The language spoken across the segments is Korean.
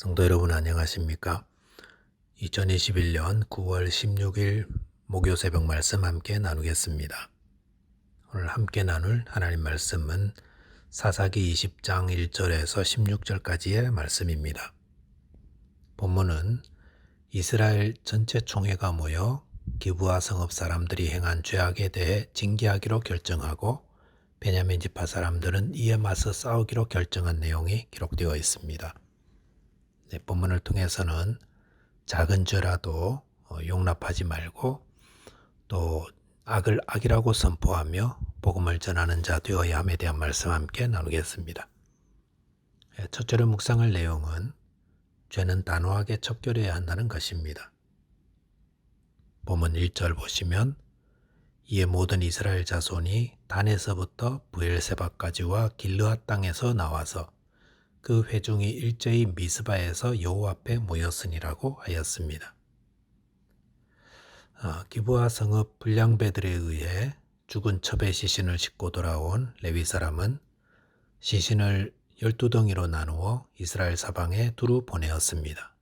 성도 여러분 안녕하십니까? 2021년 9월 16일 목요 새벽 말씀 함께 나누겠습니다. 오늘 함께 나눌 하나님 말씀은 사사기 20장 1절에서 16절까지의 말씀입니다. 본문은 이스라엘 전체 총회가 모여 기브아 성읍 사람들이 행한 죄악에 대해 징계하기로 결정하고 베냐민 지파 사람들은 이에 맞서 싸우기로 결정한 내용이 기록되어 있습니다. 본문을 통해서는 작은 죄라도 용납하지 말고 또 악을 악이라고 선포하며 복음을 전하는 자 되어야 함에 대한 말씀 함께 나누겠습니다. 첫째로 묵상할 내용은 죄는 단호하게 척결해야 한다는 것입니다. 본문 1절 보시면 이에 모든 이스라엘 자손이 단에서부터 브엘세바까지와 길르앗 땅에서 나와서 그 회중이 일제히 미스바에서 여호와 앞에 모였으니라고 하였습니다. 기브아 성읍 불량배들에 의해 죽은 첩의 시신을 싣고 돌아온 레위 사람은 시신을 12덩이로 나누어 이스라엘 사방에 두루 보내었습니다.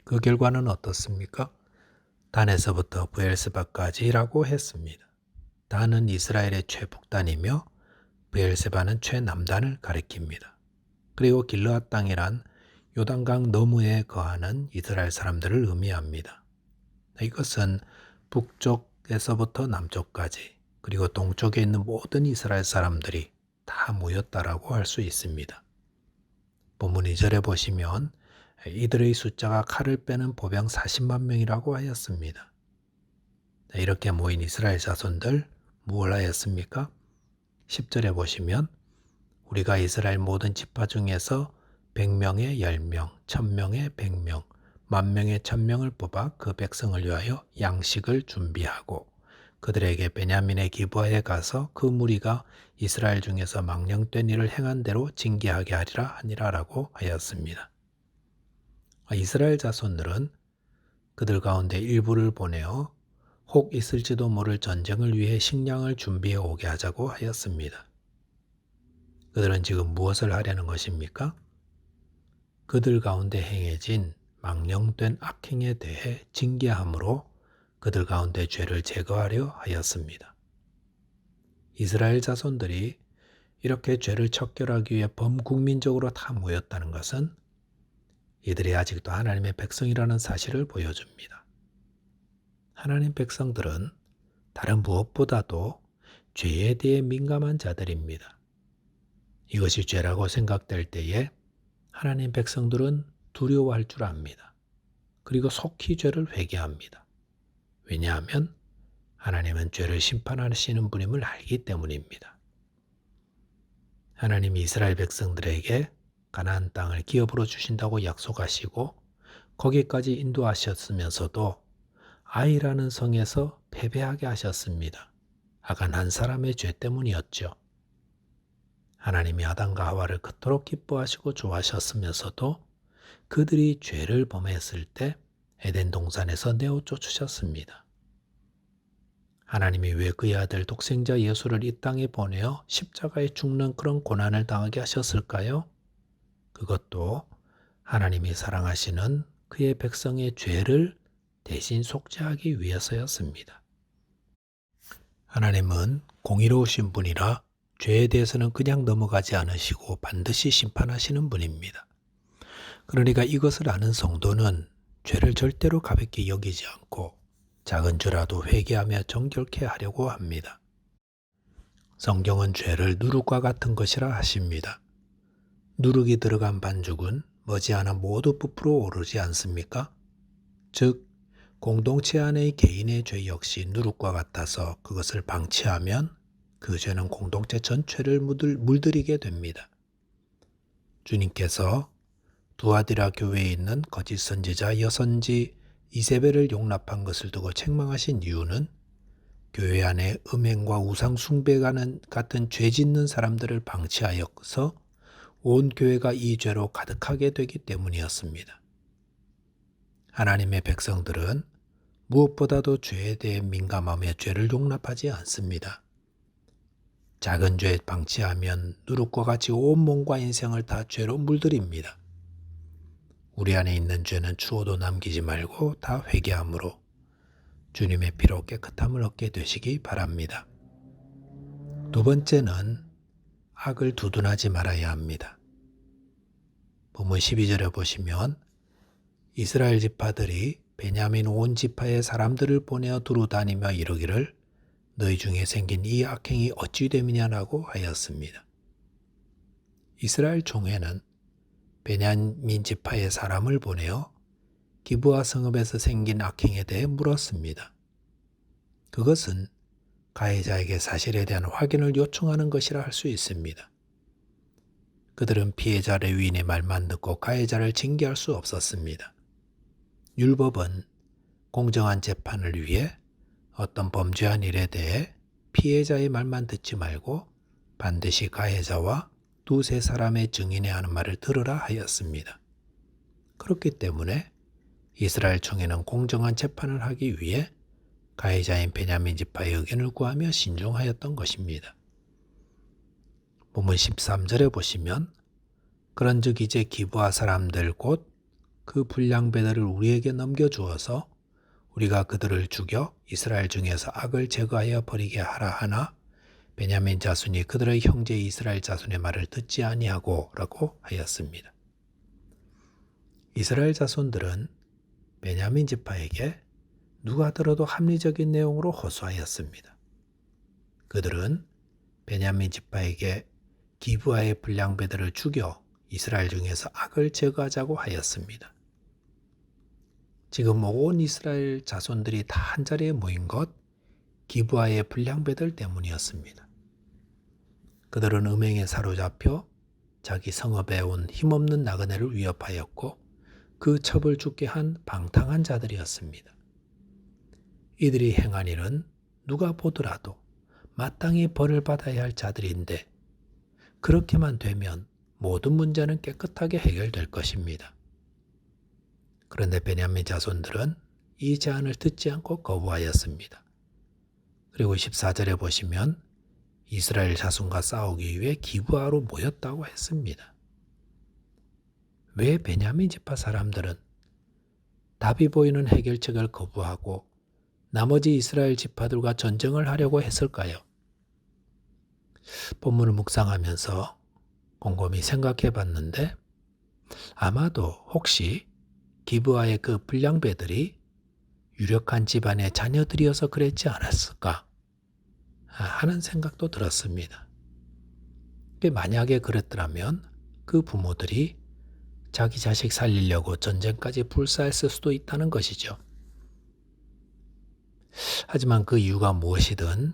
그 결과는 어떻습니까? 단에서부터 브엘세바까지라고 했습니다. 단은 이스라엘의 최북단이며 브엘세바는 최남단을 가리킵니다. 그리고 길르앗 땅이란 요단강 너머에 거하는 이스라엘 사람들을 의미합니다. 이것은 북쪽에서부터 남쪽까지 그리고 동쪽에 있는 모든 이스라엘 사람들이 다 모였다라고 할 수 있습니다. 본문 2절에 보시면 이들의 숫자가 칼을 빼는 보병 40만 명이라고 하였습니다. 이렇게 모인 이스라엘 자손들 무엇을 하였습니까? 10절에 보시면 우리가 이스라엘 모든 지파 중에서 100명에 10명, 1000명에 100명, 10,000명에 1000명을 뽑아 그 백성을 위하여 양식을 준비하고 그들에게 베냐민의 기브아에 가서 그 무리가 이스라엘 중에서 망령된 일을 행한 대로 징계하게 하리라 하니라라고 하였습니다. 이스라엘 자손들은 그들 가운데 일부를 보내어 혹 있을지도 모를 전쟁을 위해 식량을 준비해 오게 하자고 하였습니다. 그들은 지금 무엇을 하려는 것입니까? 그들 가운데 행해진 망령된 악행에 대해 징계함으로 그들 가운데 죄를 제거하려 하였습니다. 이스라엘 자손들이 이렇게 죄를 척결하기 위해 범국민적으로 다 모였다는 것은 이들이 아직도 하나님의 백성이라는 사실을 보여줍니다. 하나님 백성들은 다른 무엇보다도 죄에 대해 민감한 자들입니다. 이것이 죄라고 생각될 때에 하나님 백성들은 두려워할 줄 압니다. 그리고 속히 죄를 회개합니다. 왜냐하면 하나님은 죄를 심판하시는 분임을 알기 때문입니다. 하나님이 이스라엘 백성들에게 가나안 땅을 기업으로 주신다고 약속하시고 거기까지 인도하셨으면서도 아이라는 성에서 패배하게 하셨습니다. 아간 한 사람의 죄 때문이었죠. 하나님이 아담과 하와를 그토록 기뻐하시고 좋아하셨으면서도 그들이 죄를 범했을 때 에덴 동산에서 내어 쫓으셨습니다. 하나님이 왜 그의 아들 독생자 예수를 이 땅에 보내어 십자가에 죽는 그런 고난을 당하게 하셨을까요? 그것도 하나님이 사랑하시는 그의 백성의 죄를 대신 속죄하기 위해서였습니다. 하나님은 공의로우신 분이라 죄에 대해서는 그냥 넘어가지 않으시고 반드시 심판하시는 분입니다. 그러니까 이것을 아는 성도는 죄를 절대로 가볍게 여기지 않고 작은 죄라도 회개하며 정결케 하려고 합니다. 성경은 죄를 누룩과 같은 것이라 하십니다. 누룩이 들어간 반죽은 머지않아 모두 부풀어 오르지 않습니까? 즉 공동체 안의 개인의 죄 역시 누룩과 같아서 그것을 방치하면 그 죄는 공동체 전체를 물들이게 됩니다. 주님께서 두아디라 교회에 있는 거짓 선지자 여선지 이세벨을 용납한 것을 두고 책망하신 이유는 교회 안에 음행과 우상 숭배 같은 죄 짓는 사람들을 방치하여서 온 교회가 이 죄로 가득하게 되기 때문이었습니다. 하나님의 백성들은 무엇보다도 죄에 대해 민감하며 죄를 용납하지 않습니다. 작은 죄 방치하면 누룩과 같이 온몸과 인생을 다 죄로 물들입니다. 우리 안에 있는 죄는 추호도 남기지 말고 다 회개함으로 주님의 피로 깨끗함을 얻게 되시기 바랍니다. 두 번째는 악을 두둔하지 말아야 합니다. 본문 12절에 보시면 이스라엘 지파들이 베냐민 온 지파의 사람들을 보내어 두루 다니며 이르기를 너희 중에 생긴 이 악행이 어찌 됨이냐라고 하였습니다. 이스라엘 총회는 베냐민 지파의 사람을 보내어 기브아 성읍에서 생긴 악행에 대해 물었습니다. 그것은 가해자에게 사실에 대한 확인을 요청하는 것이라 할 수 있습니다. 그들은 피해자 레위인의 말만 듣고 가해자를 징계할 수 없었습니다. 율법은 공정한 재판을 위해 어떤 범죄한 일에 대해 피해자의 말만 듣지 말고 반드시 가해자와 두세 사람의 증인이 하는 말을 들으라 하였습니다. 그렇기 때문에 이스라엘 총회는 공정한 재판을 하기 위해 가해자인 베냐민 지파의 의견을 구하며 신중하였던 것입니다. 본문 13절에 보시면 그런즉 이제 기브아 사람들 곧 그 불량배들을 우리에게 넘겨주어서 우리가 그들을 죽여 이스라엘 중에서 악을 제거하여 버리게 하라 하나 베냐민 자손이 그들의 형제 이스라엘 자손의 말을 듣지 아니하고 라고 하였습니다. 이스라엘 자손들은 베냐민 지파에게 누가 들어도 합리적인 내용으로 호소하였습니다. 그들은 베냐민 지파에게 기브아의 불량배들을 죽여 이스라엘 중에서 악을 제거하자고 하였습니다. 지금 온 이스라엘 자손들이 다 한자리에 모인 것 기브아의 불량배들 때문이었습니다. 그들은 음행에 사로잡혀 자기 성읍에 온 힘없는 나그네를 위협하였고 그 첩을 죽게 한 방탕한 자들이었습니다. 이들이 행한 일은 누가 보더라도 마땅히 벌을 받아야 할 자들인데 그렇게만 되면 모든 문제는 깨끗하게 해결될 것입니다. 그런데 베냐민 자손들은 이 제안을 듣지 않고 거부하였습니다. 그리고 14절에 보시면 이스라엘 자손과 싸우기 위해 기브아로 모였다고 했습니다. 왜 베냐민 지파 사람들은 답이 보이는 해결책을 거부하고 나머지 이스라엘 지파들과 전쟁을 하려고 했을까요? 본문을 묵상하면서 곰곰이 생각해 봤는데 아마도 혹시 기브아의 그 불량배들이 유력한 집안의 자녀들이어서 그랬지 않았을까 하는 생각도 들었습니다. 만약에 그랬더라면 그 부모들이 자기 자식 살리려고 전쟁까지 불사했을 수도 있다는 것이죠. 하지만 그 이유가 무엇이든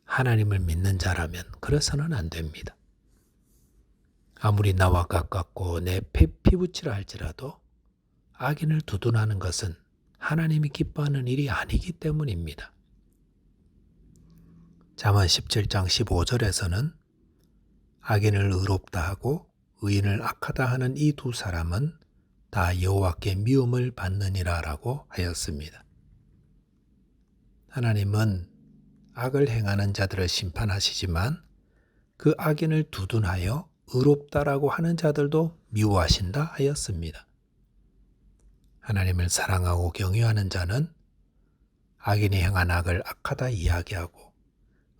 하나님을 믿는 자라면 그래서는 안 됩니다. 아무리 나와 가깝고 내 피부치라 할지라도 악인을 두둔하는 것은 하나님이 기뻐하는 일이 아니기 때문입니다. 잠언 17장 15절에서는 악인을 의롭다 하고 의인을 악하다 하는 이 두 사람은 다 여호와께 미움을 받느니라 라고 하였습니다. 하나님은 악을 행하는 자들을 심판하시지만 그 악인을 두둔하여 의롭다라고 하는 자들도 미워하신다 하였습니다. 하나님을 사랑하고 경외하는 자는 악인이 행한 악을 악하다 이야기하고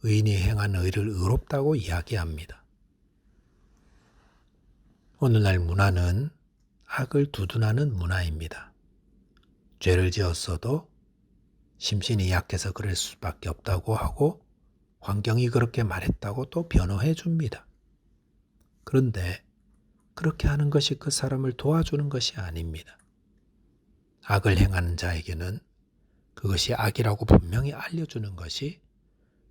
의인이 행한 의를 의롭다고 이야기합니다. 오늘날 문화는 악을 두둔하는 문화입니다. 죄를 지었어도 심신이 약해서 그럴 수밖에 없다고 하고 환경이 그렇게 말했다고 또 변호해 줍니다. 그런데 그렇게 하는 것이 그 사람을 도와주는 것이 아닙니다. 악을 행하는 자에게는 그것이 악이라고 분명히 알려주는 것이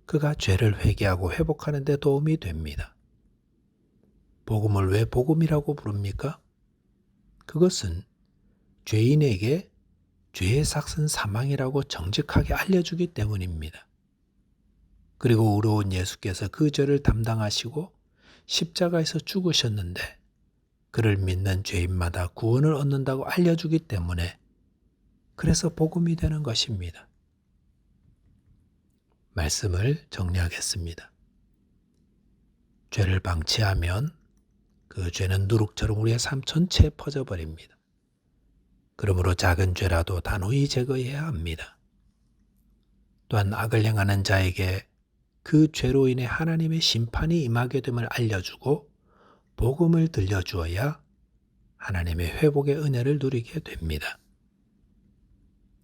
그가 죄를 회개하고 회복하는 데 도움이 됩니다. 복음을 왜 복음이라고 부릅니까? 그것은 죄인에게 죄의 삭은 사망이라고 정직하게 알려주기 때문입니다. 그리고 의로운 예수께서 그 죄를 담당하시고 십자가에서 죽으셨는데 그를 믿는 죄인마다 구원을 얻는다고 알려주기 때문에 그래서 복음이 되는 것입니다. 말씀을 정리하겠습니다. 죄를 방치하면 그 죄는 누룩처럼 우리의 삶 전체에 퍼져버립니다. 그러므로 작은 죄라도 단호히 제거해야 합니다. 또한 악을 행하는 자에게 그 죄로 인해 하나님의 심판이 임하게 됨을 알려주고 복음을 들려주어야 하나님의 회복의 은혜를 누리게 됩니다.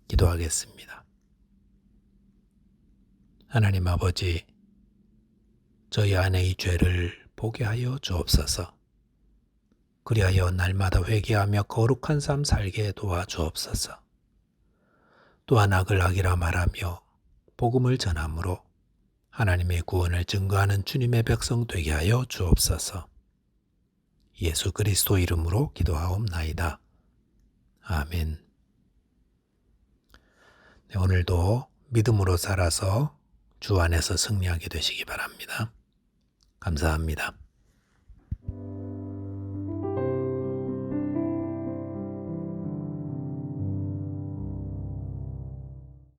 기도하겠습니다. 하나님 아버지, 저희 안의 이 죄를 보게 하여 주옵소서. 그리하여 날마다 회개하며 거룩한 삶 살게 도와주옵소서. 또한 악을 악이라 말하며 복음을 전함으로 하나님의 구원을 증거하는 주님의 백성 되게 하여 주옵소서. 예수 그리스도 이름으로 기도하옵나이다. 아멘. 네, 오늘도 믿음으로 살아서 주 안에서 승리하게 되시기 바랍니다. 감사합니다.